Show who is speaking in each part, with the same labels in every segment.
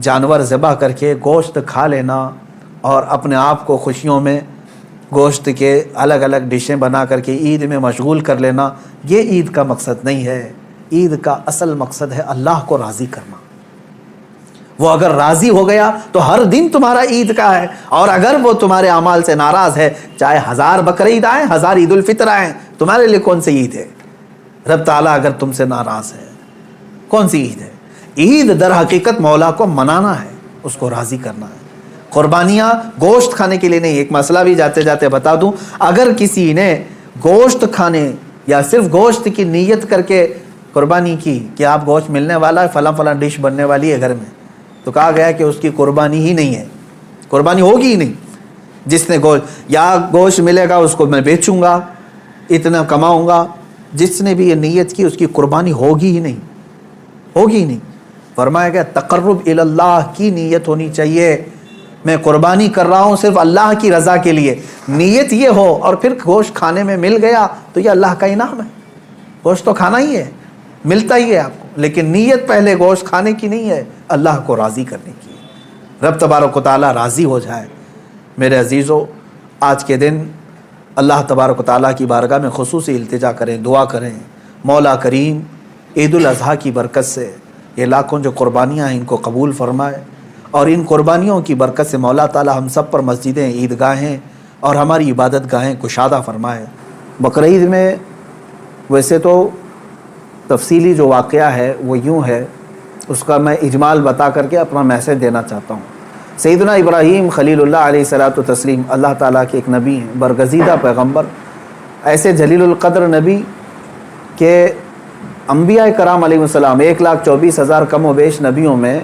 Speaker 1: جانور ذبح کر کے گوشت کھا لینا اور اپنے آپ کو خوشیوں میں گوشت کے الگ الگ ڈشیں بنا کر کے عید میں مشغول کر لینا، یہ عید کا مقصد نہیں ہے۔ عید کا اصل مقصد ہے اللہ کو راضی کرنا۔ وہ اگر راضی ہو گیا تو ہر دن تمہارا عید کا ہے، اور اگر وہ تمہارے اعمال سے ناراض ہے، چاہے 1000 بقرعید آئیں، 1000 عید الفطر آئیں، تمہارے لیے کون سی عید ہے؟ رب تعالیٰ اگر تم سے ناراض ہے، کون سی عید ہے؟ عید در حقیقت مولا کو منانا ہے، اس کو راضی کرنا ہے۔ قربانیاں گوشت کھانے کے لیے نہیں۔ ایک مسئلہ بھی جاتے جاتے بتا دوں، اگر کسی نے گوشت کھانے یا صرف گوشت کی نیت کر کے قربانی کی کہ آپ گوشت ملنے والا ہے، فلاں فلاں ڈش بننے والی ہے گھر میں، تو کہا گیا کہ اس کی قربانی ہی نہیں ہے، قربانی ہوگی ہی نہیں۔ جس نے گوشت یا گوشت ملے گا اس کو میں بیچوں گا، اتنا کماؤں گا، جس نے بھی یہ نیت کی اس کی قربانی ہوگی ہی نہیں، ہوگی ہی نہیں۔ فرمایا گیا تقرب اللہ کی نیت ہونی چاہیے، میں قربانی کر رہا ہوں صرف اللہ کی رضا کے لیے، نیت یہ ہو، اور پھر گوشت کھانے میں مل گیا تو یہ اللہ کا انعام ہے۔ گوشت تو کھانا ہی ہے، ملتا ہی ہے آپ کو، لیکن نیت پہلے گوشت کھانے کی نہیں ہے، اللہ کو راضی کرنے کی ہے۔ رب تبارک و تعالیٰ راضی ہو جائے۔ میرے عزیزو، آج کے دن اللہ تبارک و تعالیٰ کی بارگاہ میں خصوصی التجا کریں، دعا کریں، مولا کریم عید الاضحیٰ کی برکت سے یہ لاکھوں جو قربانیاں ہیں ان کو قبول فرمائے، اور ان قربانیوں کی برکت سے مولا تعالیٰ ہم سب پر مسجدیں، عیدگاہیں اور ہماری عبادت گاہیں کشادہ فرمائے۔ بقرعید میں ویسے تو تفصیلی جو واقعہ ہے وہ یوں ہے، اس کا میں اجمال بتا کر کے اپنا میسج دینا چاہتا ہوں۔ سیدنا ابراہیم خلیل اللہ علیہ الصلوۃ والتسلیم اللہ تعالیٰ کے ایک نبی ہیں، برگزیدہ پیغمبر، ایسے جلیل القدر نبی کہ انبیاء کرام علیہ السلام 1,24,000 کم و بیش نبیوں میں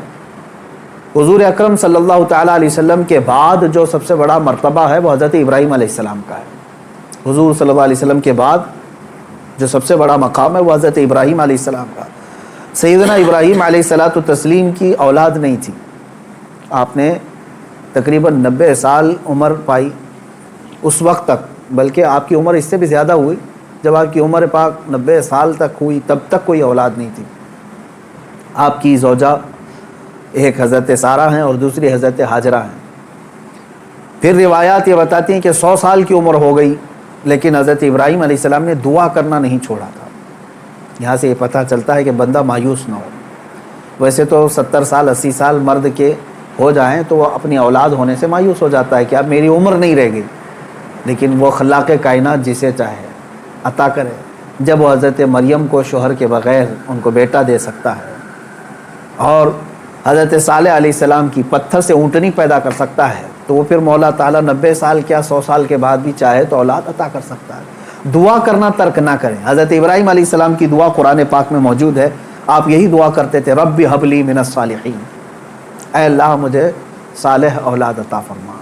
Speaker 1: حضور اکرم صلی اللہ تعالیٰ علیہ وسلم کے بعد جو سب سے بڑا مرتبہ ہے وہ حضرت ابراہیم علیہ السلام کا ہے۔ حضور صلی اللہ علیہ وسلم کے بعد جو سب سے بڑا مقام ہے وہ حضرت ابراہیم علیہ السلام کا۔ سیدنا ابراہیم علیہ الصلوۃ والتسلیم کی اولاد نہیں تھی، آپ نے تقریباً 90 سال عمر پائی اس وقت تک، بلکہ آپ کی عمر اس سے بھی زیادہ ہوئی۔ جب آپ کی عمر پاک 90 سال تک ہوئی تب تک کوئی اولاد نہیں تھی۔ آپ کی زوجہ ایک حضرت سارہ ہیں اور دوسری حضرت ہاجرہ ہیں۔ پھر روایات یہ بتاتی ہیں کہ 100 سال کی عمر ہو گئی، لیکن حضرت ابراہیم علیہ السلام نے دعا کرنا نہیں چھوڑا تھا۔ یہاں سے یہ پتہ چلتا ہے کہ بندہ مایوس نہ ہو۔ ویسے تو 70 سال 80 سال مرد کے ہو جائیں تو وہ اپنی اولاد ہونے سے مایوس ہو جاتا ہے کہ اب میری عمر نہیں رہ گئی، لیکن وہ خلاق کائنات جسے چاہے عطا کرے۔ جب وہ حضرت مریم کو شوہر کے بغیر ان کو بیٹا دے سکتا ہے، اور حضرت صالح علیہ السلام کی پتھر سے اونٹنی پیدا کر سکتا ہے، تو وہ پھر مولا تعالیٰ 90 سال کیا 100 سال کے بعد بھی چاہے تو اولاد عطا کر سکتا ہے۔ دعا کرنا ترک نہ کریں۔ حضرت ابراہیم علیہ السلام کی دعا قرآن پاک میں موجود ہے، آپ یہی دعا کرتے تھے، رب ہب لی من الصالحین، اے اللہ مجھے صالح اولاد عطا فرما،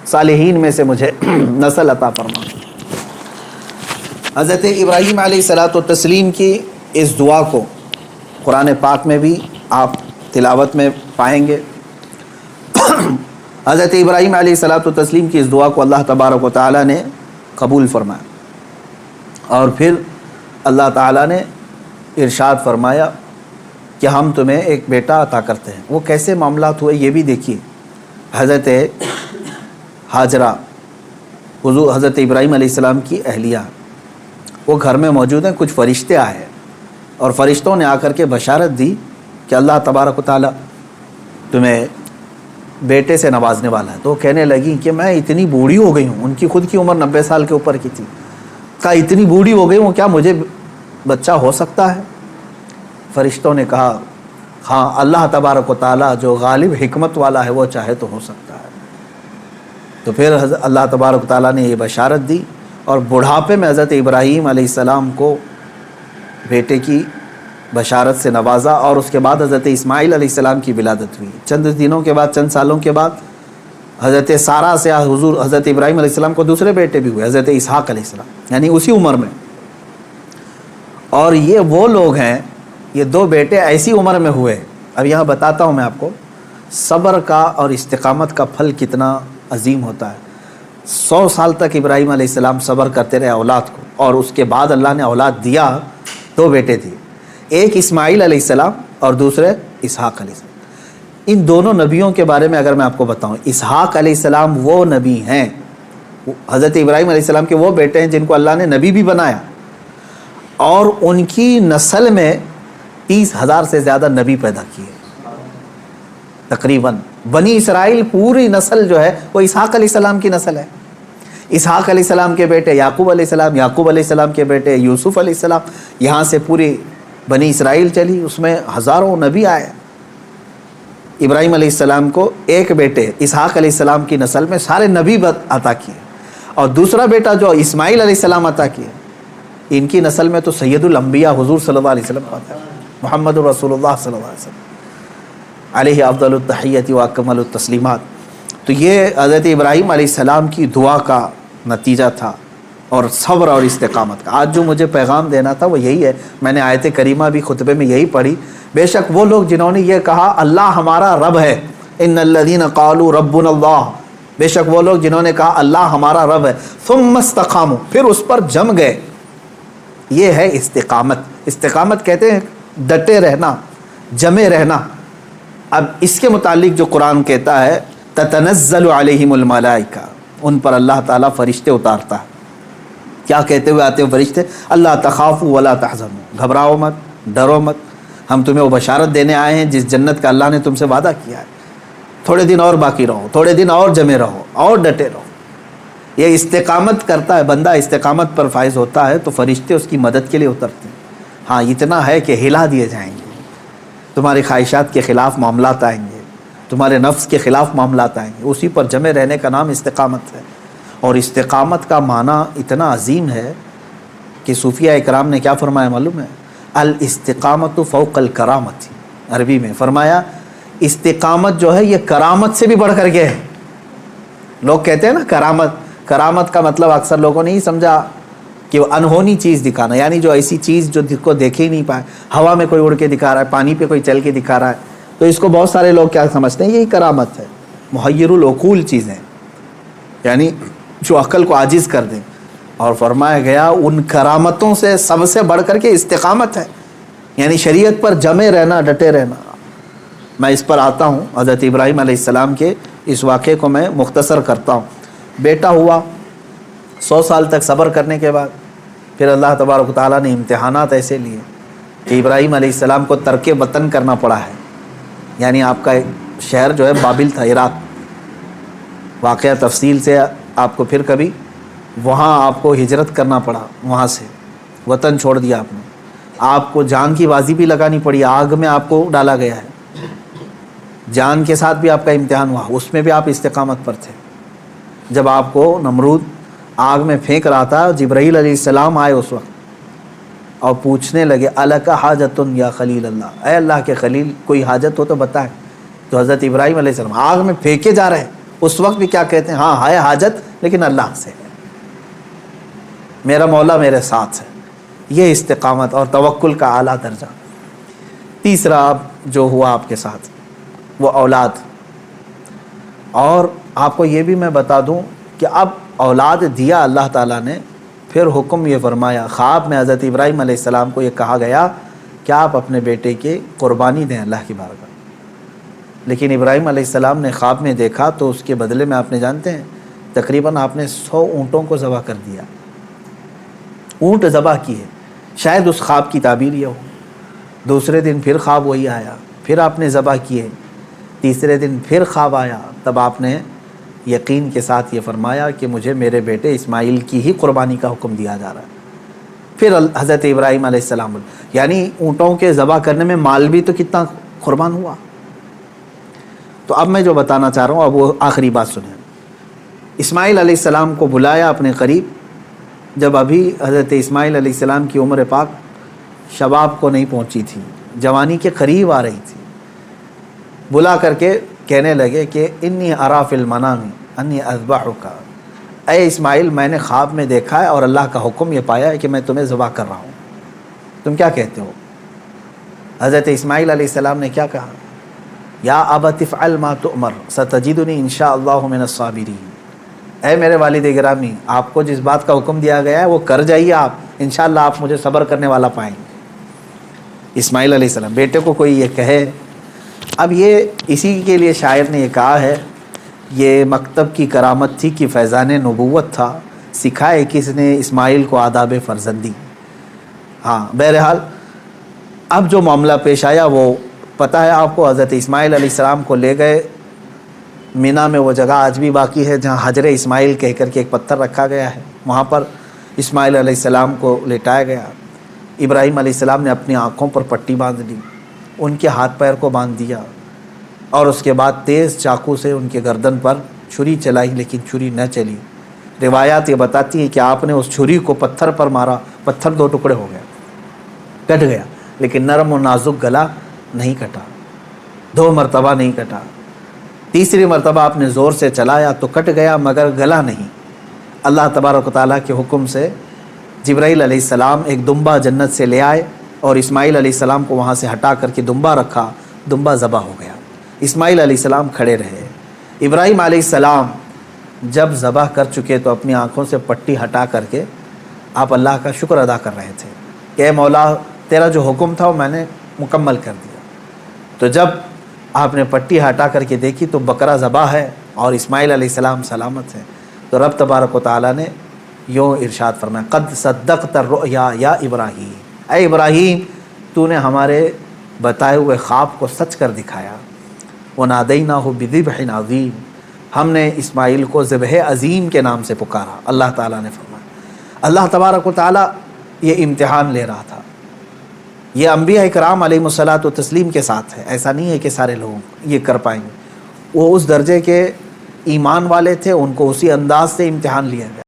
Speaker 1: صالحین میں سے مجھے نسل عطا فرما۔ حضرت ابراہیم علیہ الصلوۃ والتسلیم کی اس دعا کو قرآن پاک میں بھی آپ تلاوت میں پائیں گے۔ حضرت ابراہیم علیہ الصلوۃ والتسلیم کی اس دعا کو اللہ تبارک و تعالیٰ نے قبول فرمایا، اور پھر اللہ تعالیٰ نے ارشاد فرمایا کہ ہم تمہیں ایک بیٹا عطا کرتے ہیں۔ وہ کیسے معاملات ہوئے یہ بھی دیکھیے۔ حضرت ہاجرہ حضرت ابراہیم علیہ السلام کی اہلیہ، وہ گھر میں موجود ہیں، کچھ فرشتے آئے اور فرشتوں نے آ کر کے بشارت دی کہ اللہ تبارک و تعالیٰ تمہیں بیٹے سے نوازنے والا ہے۔ تو وہ کہنے لگیں کہ میں اتنی بوڑھی ہو گئی ہوں، ان کی خود کی عمر 90 سال کے اوپر کی تھی، کہا اتنی بوڑھی ہو گئی ہوں، کیا مجھے بچہ ہو سکتا ہے؟ فرشتوں نے کہا ہاں، اللہ تبارک و تعالیٰ جو غالب حکمت والا ہے وہ چاہے تو ہو سکتا ہے۔ تو پھر اللہ تبارک و تعالیٰ نے یہ بشارت دی، اور بڑھاپے میں حضرت ابراہیم علیہ السلام کو بیٹے کی بشارت سے نوازا، اور اس کے بعد حضرت اسماعیل علیہ السلام کی ولادت ہوئی۔ چند دنوں کے بعد، چند سالوں کے بعد حضرت سارہ سے حضرت ابراہیم علیہ السلام کو دوسرے بیٹے بھی ہوئے، حضرت اسحاق علیہ السلام، یعنی اسی عمر میں۔ اور یہ وہ لوگ ہیں، یہ 2 بیٹے ایسی عمر میں ہوئے۔ اب یہاں بتاتا ہوں میں آپ کو صبر کا اور استقامت کا پھل کتنا عظیم ہوتا ہے۔ 100 سال تک ابراہیم علیہ السلام صبر کرتے رہے اولاد کو، اور اس کے بعد اللہ نے اولاد دیا، 2 بیٹے دیے، ایک اسماعیل علیہ السلام اور دوسرے اسحاق علیہ السلام۔ ان دونوں نبیوں کے بارے میں اگر میں آپ کو بتاؤں، اسحاق علیہ السلام وہ نبی ہیں، حضرت ابراہیم علیہ السلام کے وہ بیٹے ہیں جن کو اللہ نے نبی بھی بنایا، اور ان کی نسل میں 30,000 سے زیادہ نبی پیدا کیے تقریباً۔ بنی اسرائیل پوری نسل جو ہے وہ اسحاق علیہ السلام کی نسل ہے۔ اسحاق علیہ السلام کے بیٹے یعقوب علیہ السلام، یعقوب علیہ السلام کے بیٹے یوسف علیہ السلام، یہاں سے پوری بنی اسرائیل چلی، اس میں ہزاروں نبی آئے۔ ابراہیم علیہ السلام کو ایک بیٹے اسحاق علیہ السلام کی نسل میں سارے نبی عطا کیے، اور دوسرا بیٹا جو اسماعیل علیہ السلام عطا کیے، ان کی نسل میں تو سید الانبیاء حضور صلی اللہ علیہ وسلم آتا ہے، محمد رسول اللہ صلی اللہ علیہ وسلم علیہ افضل التحیت و اکمل التسلیمات۔ تو یہ حضرت ابراہیم علیہ السلام کی دعا کا نتیجہ تھا، اور صبر اور استقامت کا۔ آج جو مجھے پیغام دینا تھا وہ یہی ہے، میں نے آیت کریمہ بھی خطبے میں یہی پڑھی۔ بے شک وہ لوگ جنہوں نے یہ کہا اللہ ہمارا رب ہے، ان الذین قالوا ربنا اللہ، بے شک وہ لوگ جنہوں نے کہا اللہ ہمارا رب ہے، ثم استقاموا، پھر اس پر جم گئے، یہ ہے استقامت۔ استقامت کہتے ہیں ڈٹے رہنا، جمے رہنا۔ اب اس کے متعلق جو قرآن کہتا ہے تتنزل علیہم الملائکہ، ان پر اللہ تعالیٰ فرشتے اتارتا ہے۔ کیا کہتے ہوئے آتے ہیں فرشتے؟ اللہ تخافوا ولا تحزنوا، گھبراؤ مت، ڈرو مت، ہم تمہیں وہ بشارت دینے آئے ہیں جس جنت کا اللہ نے تم سے وعدہ کیا ہے، تھوڑے دن اور باقی رہو، تھوڑے دن اور جمے رہو، اور ڈٹے رہو۔ یہ استقامت کرتا ہے بندہ، استقامت پر فائز ہوتا ہے تو فرشتے اس کی مدد کے لیے اترتے ہیں۔ ہاں اتنا ہے کہ ہلا دیے جائیں گے، تمہاری خواہشات کے خلاف معاملات آئیں گے، تمہارے نفس کے خلاف معاملات آئیں گے، اسی پر جمے رہنے کا نام استقامت ہے۔ اور استقامت کا معنی اتنا عظیم ہے کہ صوفیہ اکرام نے کیا فرمایا معلوم ہے؟ الاستقامت فوق الکرامت، عربی میں فرمایا استقامت جو ہے یہ کرامت سے بھی بڑھ کر کے ہے۔ لوگ کہتے ہیں نا کرامت، کرامت کا مطلب اکثر لوگوں نے ہی سمجھا کہ وہ انہونی چیز دکھانا، یعنی جو ایسی چیز جو کو دیکھ ہی نہیں پائے، ہوا میں کوئی اڑ کے دکھا رہا ہے، پانی پہ کوئی چل کے دکھا رہا ہے، تو اس کو بہت سارے لوگ کیا سمجھتے ہیں؟ یہی کرامت ہے، محیر العقول چیزیں، یعنی جو عقل کو عاجز کر دیں۔ اور فرمایا گیا ان کرامتوں سے سب سے بڑھ کر کے استقامت ہے، یعنی شریعت پر جمے رہنا، ڈٹے رہنا۔ میں اس پر آتا ہوں، حضرت ابراہیم علیہ السلام کے اس واقعے کو میں مختصر کرتا ہوں۔ بیٹا ہوا، 100 سال تک صبر کرنے کے بعد پھر اللہ تبارک و تعالیٰ نے امتحانات ایسے لیے کہ ابراہیم علیہ السلام کو ترک وطن کرنا پڑا ہے، یعنی آپ کا شہر جو ہے بابل تھا، عراق۔ واقعہ تفصیل سے آپ کو پھر کبھی، وہاں آپ کو ہجرت کرنا پڑا، وہاں سے وطن چھوڑ دیا آپ نے، آپ کو جان کی بازی بھی لگانی پڑی، آگ میں آپ کو ڈالا گیا ہے، جان کے ساتھ بھی آپ کا امتحان ہوا، اس میں بھی آپ استقامت پر تھے۔ جب آپ کو نمرود آگ میں پھینک رہا تھا، جبرائیل علیہ السلام آئے اس وقت اور پوچھنے لگے الک حاجت یا خلیل اللہ، اے اللہ کے خلیل کوئی حاجت ہو تو بتائیں۔ تو حضرت ابراہیم علیہ السلام آگ میں پھینکے جا رہے ہیں، اس وقت بھی کیا کہتے ہیں؟ ہاں ہے حاجت لیکن اللہ سے ہے، میرا مولا میرے ساتھ ہے۔ یہ استقامت اور توکل کا اعلیٰ درجہ۔ تیسرا جو ہوا آپ کے ساتھ وہ اولاد، اور آپ کو یہ بھی میں بتا دوں کہ اب اولاد دیا اللہ تعالیٰ نے، پھر حکم یہ فرمایا، خواب میں حضرت ابراہیم علیہ السلام کو یہ کہا گیا کہ آپ اپنے بیٹے کی قربانی دیں اللہ کی بارگاہ۔ لیکن ابراہیم علیہ السلام نے خواب میں دیکھا تو اس کے بدلے میں آپ نے جانتے ہیں تقریباً آپ نے 100 اونٹوں کو ذبح کر دیا، اونٹ ذبح کیے، شاید اس خواب کی تعبیر یہ ہو۔ دوسرے دن پھر خواب وہی آیا، پھر آپ نے ذبح کیے، تیسرے دن پھر خواب آیا، تب آپ نے یقین کے ساتھ یہ فرمایا کہ مجھے میرے بیٹے اسماعیل کی ہی قربانی کا حکم دیا جا رہا ہے۔ پھر حضرت ابراہیم علیہ السلام، یعنی اونٹوں کے ذبح کرنے میں مال بھی تو کتنا قربان ہوا۔ تو اب میں جو بتانا چاہ رہا ہوں اب وہ آخری بات سنیں۔ اسماعیل علیہ السلام کو بلایا اپنے قریب، جب ابھی حضرت اسماعیل علیہ السلام کی عمر پاک شباب کو نہیں پہنچی تھی، جوانی کے قریب آ رہی تھی، بلا کر کے کہنے لگے کہ انی ارا فی المنام انی اذبحک، اے اسماعیل میں نے خواب میں دیکھا ہے اور اللہ کا حکم یہ پایا ہے کہ میں تمہیں ذبح کر رہا ہوں، تم کیا کہتے ہو؟ حضرت اسماعیل علیہ السلام نے کیا کہا؟ یا ابت افعل ما تؤمر ستجدنی انشاء اللہ من الصابرین، اے میرے والد گرامی آپ کو جس بات کا حکم دیا گیا ہے وہ کر جائیے، آپ انشاءاللہ آپ مجھے صبر کرنے والا پائیں گے۔ اسماعیل علیہ السلام، بیٹے کو کوئی یہ کہے اب یہ اسی کے لیے شاعر نے یہ کہا ہے، یہ مکتب کی کرامت تھی کہ فیضان نبوت تھا، سکھائے کس نے اسماعیل کو آداب فرزندی۔ ہاں بہرحال اب جو معاملہ پیش آیا وہ پتہ ہے آپ کو، حضرت اسماعیل علیہ السلام کو لے گئے مینا میں، وہ جگہ آج بھی باقی ہے جہاں حجر اسماعیل کہہ کر کے ایک پتھر رکھا گیا ہے، وہاں پر اسماعیل علیہ السلام کو لٹایا گیا۔ ابراہیم علیہ السلام نے اپنی آنکھوں پر پٹی باندھ لی، ان کے ہاتھ پیر کو باندھ دیا، اور اس کے بعد تیز چاقو سے ان کے گردن پر چھری چلائی، لیکن چھری نہ چلی۔ روایات یہ بتاتی ہیں کہ آپ نے اس چھری کو پتھر پر مارا، پتھر دو ٹکڑے ہو گیا، کٹ گیا، لیکن نرم و نازک گلا نہیں کٹا، 2 مرتبہ نہیں کٹا۔ تیسری مرتبہ آپ نے زور سے چلایا تو کٹ گیا، مگر گلا نہیں۔ اللہ تبارک و تعالیٰ کے حکم سے جبرائیل علیہ السلام ایک دمبا جنت سے لے آئے اور اسماعیل علیہ السلام کو وہاں سے ہٹا کر کے دمبا رکھا، دمبا ذبح ہو گیا۔ اسماعیل علیہ السلام کھڑے رہے۔ ابراہیم علیہ السلام جب ذبح کر چکے تو اپنی آنکھوں سے پٹی ہٹا کر کے آپ اللہ کا شکر ادا کر رہے تھے کہ اے مولا تیرا جو حکم تھا وہ میں نے مکمل کر دیا۔ تو جب آپ نے پٹی ہٹا کر کے دیکھی تو بکرا ذبح ہے اور اسماعیل علیہ السلام سلامت ہیں، تو رب تبارک و تعالیٰ نے یوں ارشاد فرمایا، قد صدقت الرؤیا یا ابراہیم، اے ابراہیم تو نے ہمارے بتائے ہوئے خواب کو سچ کر دکھایا۔ وَنَادَيْنَاهُ بِذِبْحٍ عَظِيمٍ، ہم نے اسماعیل کو ذبح عظیم کے نام سے پکارا۔ اللہ تعالیٰ نے فرمایا، اللہ تبارک و تعالیٰ یہ امتحان لے رہا تھا۔ یہ انبیاء اکرام علیہم الصلاۃ و تسلیم کے ساتھ ہے، ایسا نہیں ہے کہ سارے لوگ یہ کر پائیں گے۔ وہ اس درجے کے ایمان والے تھے، ان کو اسی انداز سے امتحان لیا گیا۔